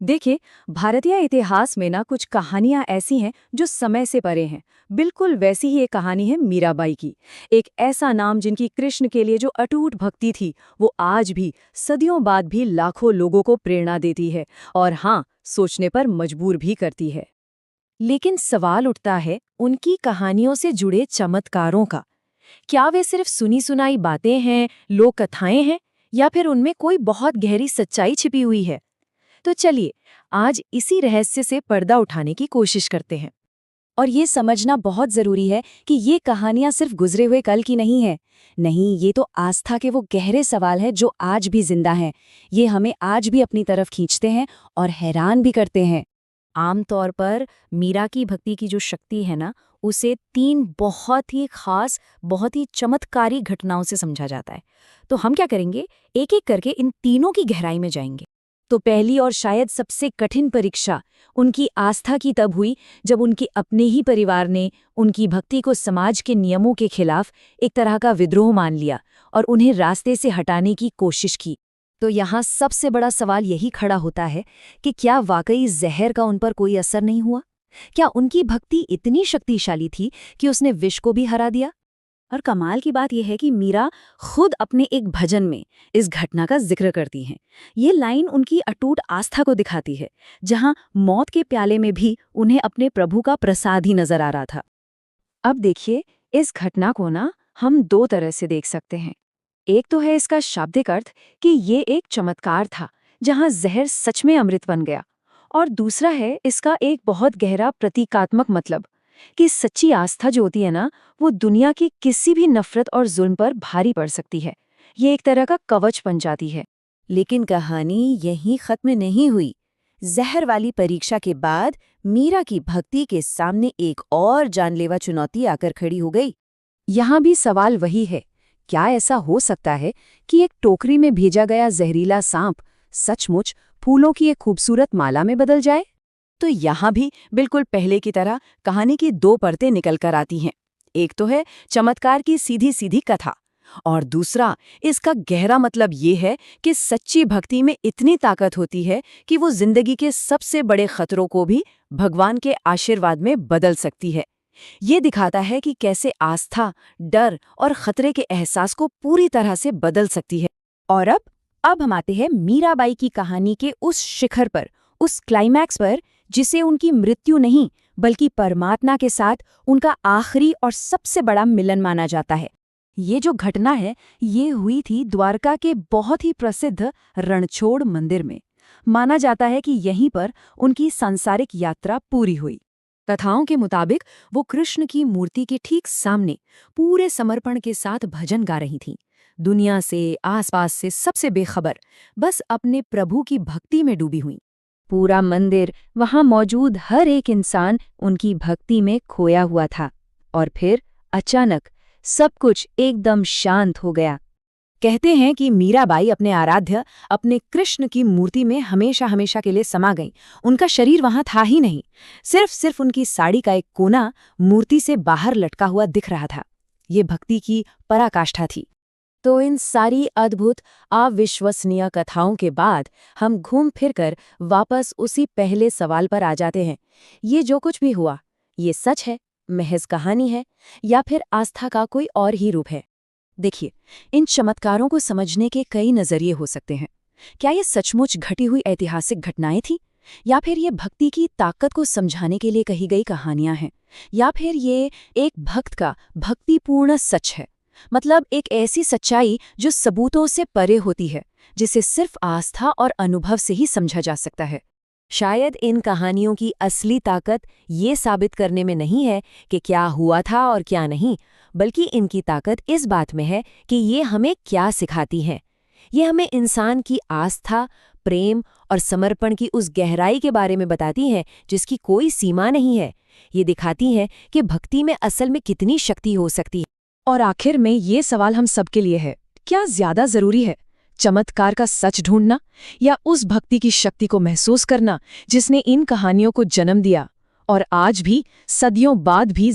देखिए, भारतीय इतिहास में ना कुछ कहानियां ऐसी हैं जो समय से परे हैं। बिल्कुल वैसी ही एक कहानी है मीराबाई की। एक ऐसा नाम जिनकी कृष्ण के लिए जो अटूट भक्ति थी, वो आज भी सदियों बाद भी लाखों लोगों को प्रेरणा देती है और हाँ, सोचने पर मजबूर भी करती है। लेकिन सवाल उठता है उनकी कहानियों से जुड़े चमत्कारों का। क्या वे सिर्फ सुनी सुनाई बातें हैं, लोक कथाएं हैं, या फिर उनमें कोई बहुत गहरी सच्चाई छिपी हुई है? तो चलिए, आज इसी रहस्य से पर्दा उठाने की कोशिश करते हैं। और ये समझना बहुत जरूरी है कि ये कहानियां सिर्फ गुजरे हुए कल की नहीं है। नहीं, ये तो आस्था के वो गहरे सवाल हैं जो आज भी जिंदा हैं। ये हमें आज भी अपनी तरफ खींचते हैं और हैरान भी करते हैं। आमतौर पर मीरा की भक्ति की जो शक्ति है ना, उसे तीन बहुत ही खास, बहुत ही चमत्कारी घटनाओं से समझा जाता है। तो हम क्या करेंगे, एक एक करके इन तीनों की गहराई में जाएंगे। तो पहली और शायद सबसे कठिन परीक्षा उनकी आस्था की तब हुई जब उनके अपने ही परिवार ने उनकी भक्ति को समाज के नियमों के खिलाफ एक तरह का विद्रोह मान लिया और उन्हें रास्ते से हटाने की कोशिश की। तो यहाँ सबसे बड़ा सवाल यही खड़ा होता है कि क्या वाकई जहर का उन पर कोई असर नहीं हुआ? क्या उनकी भक्ति इतनी शक्तिशाली थी कि उसने विष को भी हरा दिया? और कमाल की बात यह है कि मीरा खुद अपने एक भजन में इस घटना का जिक्र करती हैं। ये लाइन उनकी अटूट आस्था को दिखाती है, जहां मौत के प्याले में भी उन्हें अपने प्रभु का प्रसाद ही नजर आ रहा था। अब देखिए, इस घटना को ना हम दो तरह से देख सकते हैं। एक तो है इसका शाब्दिक अर्थ कि ये एक चमत्कार था जहां जहर सच में अमृत बन गया, और दूसरा है इसका एक बहुत गहरा प्रतीकात्मक मतलब कि सच्ची आस्था जो होती है ना, वो दुनिया की किसी भी नफरत और जुल्म पर भारी पड़ सकती है। ये एक तरह का कवच बन जाती है। लेकिन कहानी यहीं खत्म नहीं हुई। जहर वाली परीक्षा के बाद मीरा की भक्ति के सामने एक और जानलेवा चुनौती आकर खड़ी हो गई। यहाँ भी सवाल वही है, क्या ऐसा हो सकता है कि एक टोकरी में भेजा गया जहरीला सांप सचमुच फूलों की एक खूबसूरत माला में बदल जाए? तो यहाँ भी बिल्कुल पहले की तरह कहानी की दो परतें निकल कर आती हैं। एक तो है चमत्कार की सीधी सीधी कथा, और दूसरा इसका गहरा मतलब ये है कि सच्ची भक्ति में इतनी ताकत होती है कि वो जिंदगी के सबसे बड़े खतरों को भी भगवान के आशीर्वाद में बदल सकती है। ये दिखाता है कि कैसे आस्था, डर और खतरे के एहसास को पूरी तरह से बदल सकती है। और अब हम आते हैं मीराबाई की कहानी के उस शिखर पर, उस क्लाइमैक्स पर, जिसे उनकी मृत्यु नहीं बल्कि परमात्मा के साथ उनका आखिरी और सबसे बड़ा मिलन माना जाता है। ये जो घटना है, ये हुई थी द्वारका के बहुत ही प्रसिद्ध रणछोड़ मंदिर में। माना जाता है कि यहीं पर उनकी सांसारिक यात्रा पूरी हुई। कथाओं के मुताबिक वो कृष्ण की मूर्ति के ठीक सामने पूरे समर्पण के साथ भजन गा रही थीं, दुनिया से, आसपास से सबसे बेखबर, बस अपने प्रभु की भक्ति में डूबी हुई। पूरा मंदिर, वहां मौजूद हर एक इंसान उनकी भक्ति में खोया हुआ था। और फिर अचानक सब कुछ एकदम शांत हो गया। कहते हैं कि मीराबाई अपने आराध्य, अपने कृष्ण की मूर्ति में हमेशा हमेशा के लिए समा गईं। उनका शरीर वहां था ही नहीं, सिर्फ उनकी साड़ी का एक कोना मूर्ति से बाहर लटका हुआ दिख रहा था। ये भक्ति की पराकाष्ठा थी। तो इन सारी अद्भुत, अविश्वसनीय कथाओं के बाद हम घूम फिरकर वापस उसी पहले सवाल पर आ जाते हैं। ये जो कुछ भी हुआ, ये सच है, महज कहानी है, या फिर आस्था का कोई और ही रूप है? देखिए, इन चमत्कारों को समझने के कई नजरिए हो सकते हैं। क्या ये सचमुच घटी हुई ऐतिहासिक घटनाएं थीं, या फिर ये भक्ति की ताकत को समझाने के लिए कही गई कहानियां हैं, या फिर ये एक भक्त का भक्तिपूर्ण सच है, मतलब एक ऐसी सच्चाई जो सबूतों से परे होती है, जिसे सिर्फ आस्था और अनुभव से ही समझा जा सकता है। शायद इन कहानियों की असली ताकत ये साबित करने में नहीं है कि क्या हुआ था और क्या नहीं, बल्कि इनकी ताकत इस बात में है कि ये हमें क्या सिखाती हैं। ये हमें इंसान की आस्था, प्रेम और समर्पण की उस गहराई के बारे में बताती हैं जिसकी कोई सीमा नहीं है। ये दिखाती हैं कि भक्ति में असल में कितनी शक्ति हो सकती है। और आखिर में ये सवाल हम सबके लिए है, क्या ज्यादा जरूरी है, चमत्कार का सच ढूंढना या उस भक्ति की शक्ति को महसूस करना जिसने इन कहानियों को जन्म दिया और आज भी, सदियों बाद भी